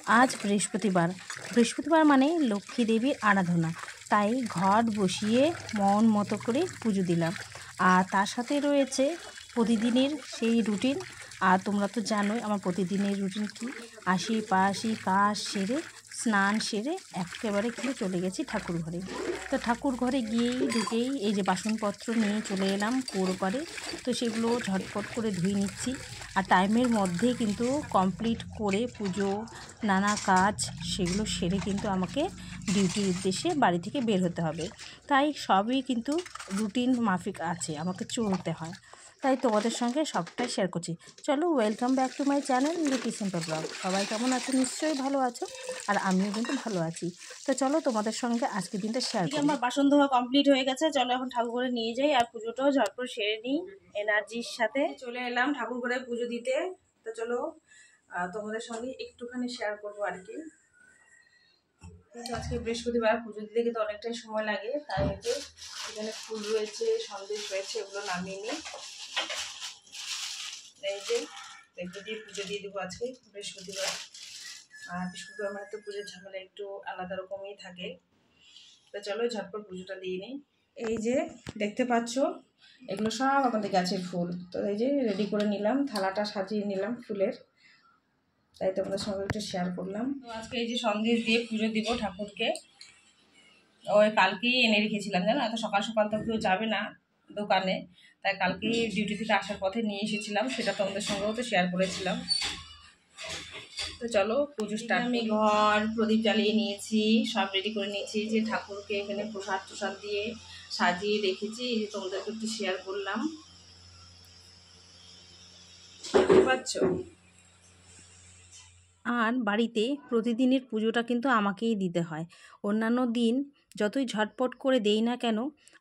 আজ বৃহস্পতিবার। বৃহস্পতিবার মানে লক্ষ্মী দেবীর আরাধনা, তাই ঘট বসিয়ে মন মতো করে পুজো দিলাম। আর তার সাথে রয়েছে প্রতিদিনের সেই রুটিন। আর তোমরা তো জানোই আমার প্রতিদিনের রুটিন কি। আশি কাজ সেরে স্নান সেরে একেবারে কিন্তু চলে গেছি ঠাকুর ঘরে। তো ঠাকুর ঘরে গিয়েই ঢুকেই এই যে বাসনপত্র নিয়ে চলে এলাম কুয়োর পাড়ে। তো সেগুলো ঝটপট করে ধুয়ে নিচ্ছি। আর টাইমের মধ্যে কিন্তু কমপ্লিট করে পুজো নানা কাজ সেগুলো সেরে কিন্তু আমাকে ডিউটির উদ্দেশ্যে বাড়ি থেকে বের হতে হবে। তাই সবই কিন্তু রুটিন মাফিক আছে, আমাকে চলতে হয়। তাই তোমাদের সঙ্গে সবটাই শেয়ার করছি। চলো, welcome back to my channel লিপি সিম্পল ব্লগ। সবাই কেমন আছো? নিশ্চয়ই ভালো আছো, আর আমিও কিন্তু ভালো আছি। তো চলো তোমাদের সঙ্গে আজকের দিনটা শেয়ার করি। আমার বাসন ধোয়া কমপ্লিট হয়ে গেছে। চলো এখন ঠাকুর ঘরে নিয়ে যাই আর পুজোটাও ঝটপট সেরে নিই এনার্জির সাথে। চলে এলাম ঠাকুর ঘরে পুজো দিতে। তো চলো তোমাদের সঙ্গে একটুখানি শেয়ার করবো আর কি। কিন্তু আজকে বৃহস্পতিবার, পুজো দিতে কিন্তু অনেকটাই সময় লাগে। তাই হচ্ছে এখানে ফুল রয়েছে, সন্দেশ রয়েছে, এগুলো নামিয়ে নিই। এই যে এগুলো দিয়ে পুজো দিয়ে দেবো আজকে বৃহস্পতিবার। আর বৃহস্পতিবার মানে তো পুজোর ঝামেলা একটু আলাদা রকমই থাকে। তো চলো ঝটপট পুজোটা দিয়ে নিই। এই যে দেখতে পাচ্ছ এগুলো সব আমাদের গাছের ফুল। তো এই যে রেডি করে নিলাম, থালাটা সাজিয়ে নিলাম ফুলের। তাই তোমাদের সঙ্গে একটু শেয়ার করলাম। তো আজকে এই যে সন্দেশ দিয়ে পুজো দিব ঠাকুরকে। ওই কালকেই এনে রেখেছিলাম, জানো, এত সকাল সকাল তো কেউ যাবে না দোকানে, তাই কালকেই ডিউটি থেকে আসার পথে নিয়ে এসেছিলাম। সেটা তোমাদের সঙ্গেও তো শেয়ার করেছিলাম। তো চলো পুজো স্টার্ট। আমি ঘর প্রদীপ জ্বালিয়ে নিয়েছি, সব রেডি করে নিয়েছি। যে ঠাকুরকে এখানে প্রসাদ দিয়ে সাজিয়ে রেখেছি, এই যে তোমাদেরকে একটু শেয়ার করলাম। দেখতে পাচ্ছ? আর বাড়িতে প্রতিদিনের পুজোটা কিন্তু আমাকেই দিতে হয়। অন্যান্য দিন যতই ঝটপট করে দেই না কেন,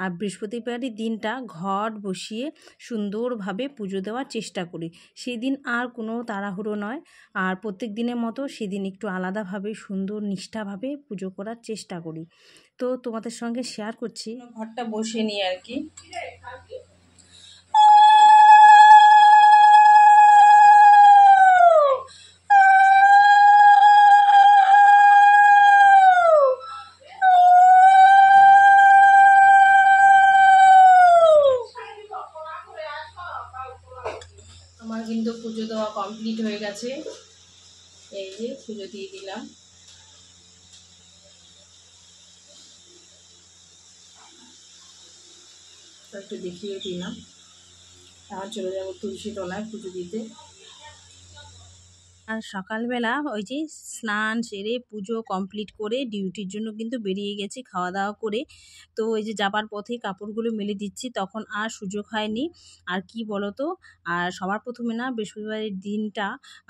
আর বৃহস্পতিবারের দিনটা ঘট বসিয়ে সুন্দরভাবে পুজো দেওয়ার চেষ্টা করি। সেদিন আর কোনো তাড়াহুড়ো নয়। আর প্রত্যেক দিনের মতো সেদিন একটু আলাদাভাবে সুন্দর নিষ্ঠাভাবে পুজো করার চেষ্টা করি। তো তোমাদের সঙ্গে শেয়ার করছি। ঘরটা বসিয়ে নিই আর কি। আমার কিন্তু পুজো দেওয়া কমপ্লিট হয়ে গেছে। এই যে পুজো দিয়ে দিলাম। একটু দেখিয়ে দিলাম। আর চলে যাবো তুলসী তলায় পুজো দিতে। আর সকালবেলা ওই যে স্নান সেরে পুজো কমপ্লিট করে ডিউটির জন্য কিন্তু বেরিয়ে গেছি খাওয়া দাওয়া করে। তো ওই যে যাবার পথে কাপড়গুলো মেলে দিচ্ছি, তখন আর সুযোগ হয়নি। আর কি বলো তো, আর সবার প্রথমে না বৃহস্পতিবারের দিনটা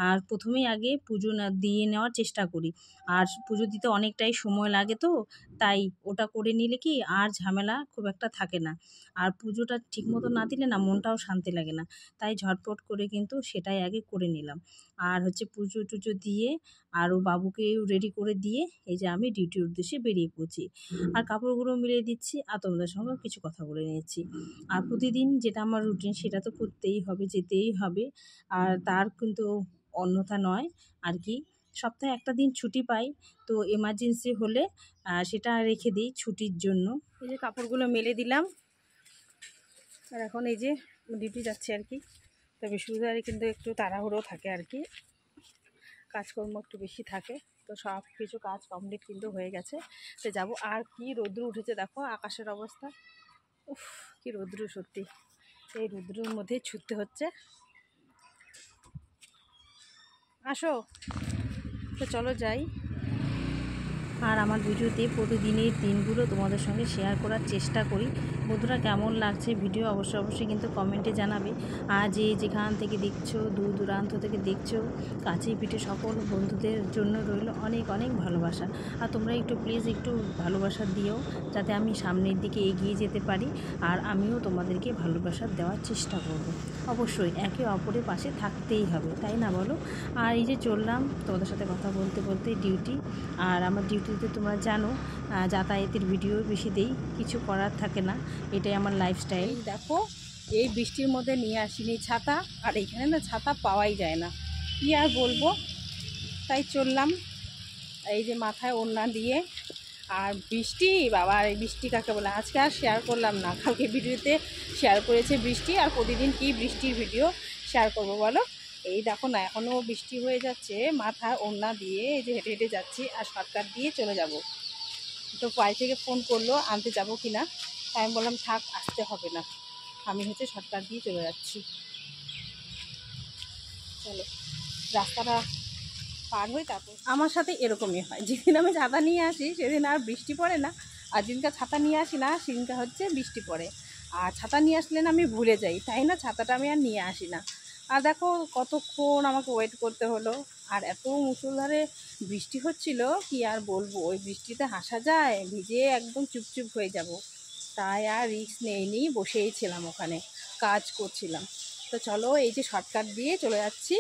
আর প্রথমেই আগে পুজো না দিয়ে নেওয়ার চেষ্টা করি। আর পুজো দিতে অনেকটাই সময় লাগে, তো তাই ওটা করে নিলে কি আর ঝামেলা খুব একটা থাকে না। আর পুজোটা ঠিকমতো না দিলে না মনটাও শান্তি লাগে না। তাই ঝটপট করে কিন্তু সেটাই আগে করে নিলাম। আর হচ্ছে পুজো টুজো দিয়ে আরও বাবুকেও রেডি করে দিয়ে এই যে আমি ডিউটির উদ্দেশ্যে বেরিয়ে পড়ছি। আর কাপড়গুলো মিলিয়ে দিচ্ছি আর তোমাদের সঙ্গে কিছু কথা বলে নিচ্ছি। আর প্রতিদিন যেটা আমার রুটিন সেটা তো করতেই হবে, যেতেই হবে। আর তার কিন্তু অন্যথা নয় আর কি। সপ্তাহে একটা দিন ছুটি পাই, তো এমার্জেন্সি হলে সেটা রেখে দিই ছুটির জন্য। এই যে কাপড়গুলো মেলে দিলাম। আর এখন এই যে ডিউটি যাচ্ছে আর কি। তো বৃহস্পতিবারে কিন্তু একটু তাড়াহুড়ো থাকে আর কি, কাজকর্ম একটু বেশি থাকে। তো সব কিছু কাজ কমপ্লিট কিন্তু হয়ে গেছে। তো যাবো। আর কি রৌদ্র উঠেছে দেখো আকাশের অবস্থা। উফ, কি রৌদ্র সত্যি। এই রৌদ্রের মধ্যে ছুটতে হচ্ছে। আসো, তো চলো যাই। আর আমার ভিডিওতে প্রতিদিনের দিনগুলো তোমাদের সঙ্গে শেয়ার করার চেষ্টা করি। বন্ধুরা কেমন লাগছে ভিডিও অবশ্যই কিন্তু কমেন্টে জানাবে। আর যে যেখান থেকে দেখছো, দূর দূরান্ত থেকে দেখছো, কাছে পিঠে সকল বন্ধুদের জন্য রইল অনেক অনেক ভালোবাসা। আর তোমরা একটু প্লিজ একটু ভালোবাসা দিও, যাতে আমি সামনের দিকে এগিয়ে যেতে পারি। আর আমিও তোমাদেরকে ভালোবাসা দেওয়ার চেষ্টা করব। অবশ্যই একে অপরের পাশে থাকতেই হবে, তাই না বলো? আর এই যে চললাম তোমাদের সাথে কথা বলতে বলতে ডিউটি। আর আমার ডিউটিতে তোমরা জানো যাতায়াতের ভিডিও বেশি দেই, কিছু করার থাকে না, এটাই আমার লাইফস্টাইল। দেখো এই বৃষ্টির মধ্যে নিয়ে আসিনি ছাতা, আর এখানে না ছাতা পাওয়াই যায় না, কি আর বলবো। তাই চললাম এই যে মাথায় ওড়না দিয়ে, আর বৃষ্টি, বাবা এই বৃষ্টি কাকে বলে আজকে আর শেয়ার করলাম না, কালকে ভিডিওতে শেয়ার করেছে বৃষ্টি, আর প্রতিদিন কি বৃষ্টির ভিডিও শেয়ার করবো বলো। এই দেখো না এখনও বৃষ্টি হয়ে যাচ্ছে, মাথায় ওড়না দিয়ে এই যে হেঁটে হেঁটে যাচ্ছি, আর শর্টকাট দিয়ে চলে যাব। তো বাড়ি থেকে ফোন করলো আনতে যাবো কি না, তাই আমি বললাম থাক আসতে হবে না, আমি হচ্ছে শর্টকাট দিয়ে চলে যাচ্ছি। চলো রাস্তাটা পার হই, তারপর আমার সাথে এরকমই হয়, যেদিন আমি ছাতা নিয়ে আসি সেদিন আর বৃষ্টি পড়ে না, আর যেদিনকার ছাতা নিয়ে আসি না সেদিনকার হচ্ছে বৃষ্টি পড়ে। আর ছাতা নিয়ে আসলে না আমি ভুলে যাই, তাই না ছাতাটা আমি আর নিয়ে আসি না। আর দেখো কতক্ষণ আমাকে ওয়েট করতে হলো, আর এত মুষলধারে বৃষ্টি হচ্ছিল কি আর বলবো, ওই বৃষ্টিতে হাসা যায়, ভিজে একদম চুপচুপ হয়ে যাব, তাই আর রিস্ক নেইনি, বসেই ছিলাম ওখানে কাজ করছিলাম। তো চলো এই যে শর্টকাট দিয়ে চলে যাচ্ছি,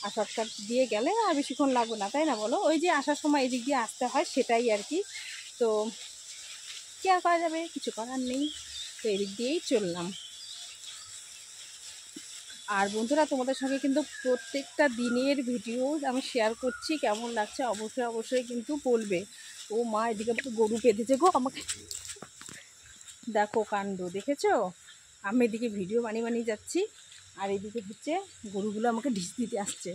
আর শর্টকাট দিয়ে গেলে আর বেশিক্ষণ লাগবে না, তাই না বলো। ওই যে আসার সময় এদিক দিয়ে আসতে হয় সেটাই আর কি, তো কী আর করা যাবে, কিছু করার নেই, তো এদিক দিয়েই চললাম। আর বন্ধুরা তোমাদের সঙ্গে কিন্তু প্রত্যেকটা দিনের ভিডিও আমি শেয়ার করছি, কেমন লাগছে অবশ্যই অবশ্যই কিন্তু বলবে। ও মা এদিকে গরু বেঁধেছে গো আমাকে, দেখো কাণ্ড দেখেছো, আমি এদিকে ভিডিও বানিয়ে বানিয়ে যাচ্ছি, আর এদিকে হচ্ছে গরুগুলো আমাকে ঢিস দিতে আসছে।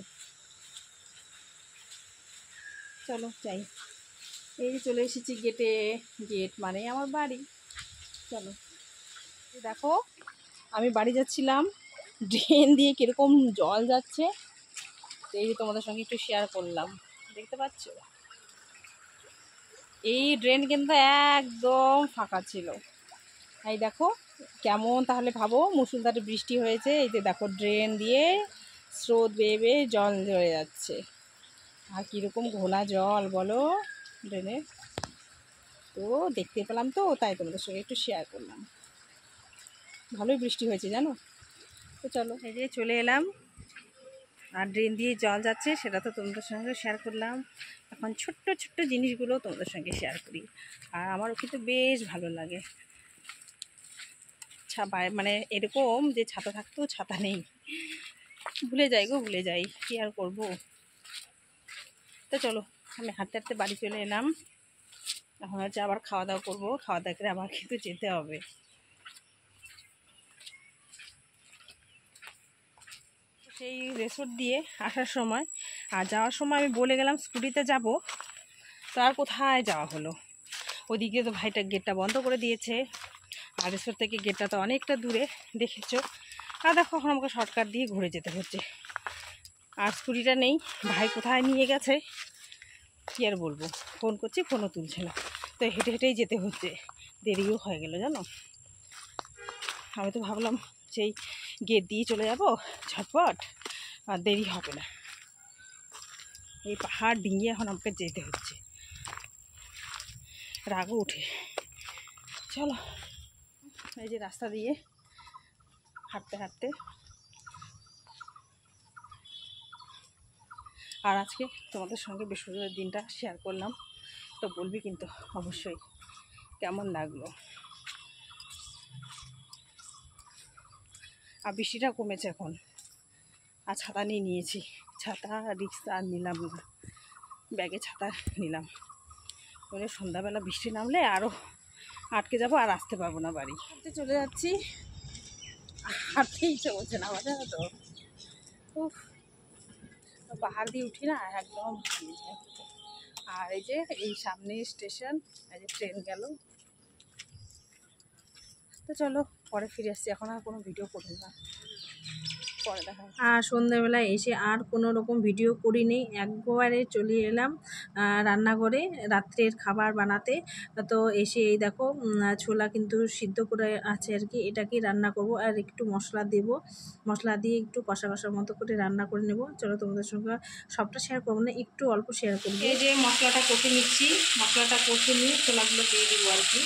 চলো যাই, এই যে চলে এসেছি গেটে, গেট মানে আমার বাড়ি। চলো দেখো আমি বাড়ি যাচ্ছিলাম, ড্রেন দিয়ে কীরকম জল যাচ্ছে, এই যে তোমাদের সঙ্গে একটু শেয়ার করলাম, দেখতে পাচ্ছ এই ড্রেন কিন্তু একদম ফাঁকা ছিল। এই দেখো কেমন, তাহলে ভাবো মুষলধারে বৃষ্টি হয়েছে, এই যে দেখো ড্রেন দিয়ে স্রোত বেয়ে বেয়ে জল ঝরে যাচ্ছে, আর কীরকম ঘোলা জল বলো ড্রেনে। তো দেখতে পেলাম, তো তাই তোমাদের সঙ্গে একটু শেয়ার করলাম, ভালোই বৃষ্টি হয়েছে জানো। তো চলো এই যে চলে এলাম, আর ড্রেন দিয়ে জল যাচ্ছে সেটা তো তোমাদের সঙ্গে শেয়ার করলাম, এখন ছোট্ট ছোট্ট জিনিসগুলো তোমাদের সঙ্গে শেয়ার করি, আর আমারও কিন্তু বেশ ভালো লাগে। মানে এরকম যে ছাতা থাকতেও ছাতা নেই, ভুলে যাই গো ভুলে যাই, কী আর করবো। তো চলো আমি হাঁটতে হাঁটতে বাড়ি চলে এলাম, এখন হচ্ছে আবার খাওয়া দাওয়া করবো, খাওয়া দাওয়া করে আবার কিন্তু যেতে হবে। সেই রেসর্ট দিয়ে আসার সময় আর যাওয়ার সময় আমি বলে গেলাম স্কুটিতে যাব, তো আর কোথায় যাওয়া হলো, ওদিকে তো ভাইটা গেটটা বন্ধ করে দিয়েছে, আর রেসর্ট থেকে গেটটা তো অনেকটা দূরে দেখেছো। আর দেখো এখন আমাকে শর্টকাট দিয়ে ঘুরে যেতে হচ্ছে, আর স্কুটিটা নেই, ভাই কোথায় নিয়ে গেছে কী আর বলবো, ফোন করছি ফোনও তুলছে না, তো হেঁটে হেঁটেই যেতে হচ্ছে, দেরিও হয়ে গেল জানো। আমি তো ভাবলাম সেই গেট দিয়ে চলে যাব ঝটপট, আর দেরি হবে না, এই পাহাড় ডিঙিয়ে এখন আমাকে যেতে হচ্ছে, রাগও উঠে। চলো এই যে রাস্তা দিয়ে হাঁটতে হাঁটতে, আর আজকে তোমাদের সঙ্গে বৃহস্পতিবার দিনটা শেয়ার করলাম, তো বলবি কিন্তু অবশ্যই কেমন লাগলো। আর বৃষ্টিটা কমেছে এখন, আর ছাতা নিয়ে নিয়েছি, ছাতা রিক্সা আর নিলাম না, ব্যাগে ছাতা নিলাম, মানে সন্ধ্যাবেলা বৃষ্টি নামলে আরও আটকে যাবো, আর আসতে পারবো না বাড়ি। হাঁটতে চলে যাচ্ছি, হাঁটতে ইচ্ছে করছে না আমার জানো তো, পাহাড় দিয়ে উঠি না একদম। আর এই যে এই সামনে স্টেশন, এই যে ট্রেন গেল। তো চলো পরে ফিরে আসছি, এখন আর কোনো ভিডিও করবো না, পরে দেখা। আর সন্ধ্যাবেলায় এসে আর কোনো রকম ভিডিও করিনি, একবারে চলে এলাম রান্নাঘরে রাত্রের খাবার বানাতে। তো এসে এই দেখো ছোলা কিন্তু সিদ্ধ করে আছে আর কি, এটাকে রান্না করব, আর একটু মশলা দেব, মশলা দিয়ে একটু কষা কষার মতো করে রান্না করে নেব। চলো তোমাদের সঙ্গে সবটা শেয়ার করবো না, একটু অল্প শেয়ার করবো। এই যে মশলাটা কষে নিচ্ছি, মশলাটা কষে নিয়ে ছোলাগুলো দিয়ে দেবো আর কি,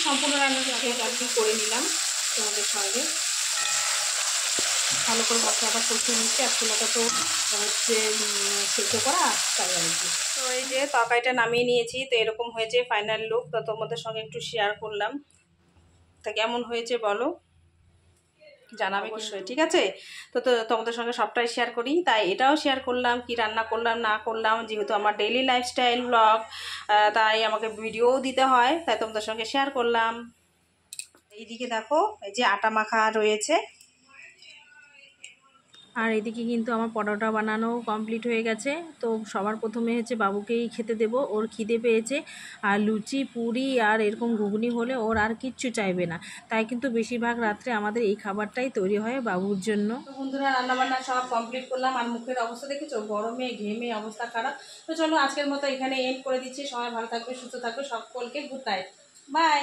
সম্পূর্ণ রান্নাটা আর কি করে নিলাম তোমাদের সঙ্গে। ভালো করে মশলাটা কষিয়ে নিচ্ছি, আর ছোলাটা তো হচ্ছে সেদ্ধ করা, তাই আর কি। তো এই যে তরকারিটা নামিয়ে নিয়েছি, তো এরকম হয়েছে ফাইনাল লুক, তো তোমাদের সঙ্গে একটু শেয়ার করলাম, তা কেমন হয়েছে বলো। জানাবে অবশ্যই, ঠিক আছে। তো তো তোমাদের সঙ্গে সবটাই শেয়ার করি, তাই এটাও শেয়ার করলাম কি রান্না করলাম না করলাম, যেহেতু আমার ডেইলি লাইফস্টাইল ব্লগ, তাই আমাকে ভিডিও দিতে হয়, তাই তোমাদের সঙ্গে শেয়ার করলাম। এইদিকে দেখো এই যে আটা মাখা রয়েছে, আর এদিকে কিন্তু আমার পরোটা বানানো কমপ্লিট হয়ে গেছে। তো সবার প্রথমে হচ্ছে বাবুকেই খেতে দেব, ওর খিদে পেয়েছে। আর লুচি পুরি আর এরকম ঘুগনি হলে ওর আর কিচ্ছু চাইবে না, তাই কিন্তু বেশিরভাগ রাত্রে আমাদের এই খাবারটাই তৈরি হয় বাবুর জন্য। তো বন্ধুরা রান্নাবান্না সব কমপ্লিট করলাম, আর মুখের অবস্থা দেখেছো, গরমে ঘেমে অবস্থা খারাপ। তো চলো আজকের মতো এখানে এন্ড করে দিচ্ছি। সবাই ভালো থাকবে, সুস্থ থাকবে, সকলকে গুড নাইট, বাই।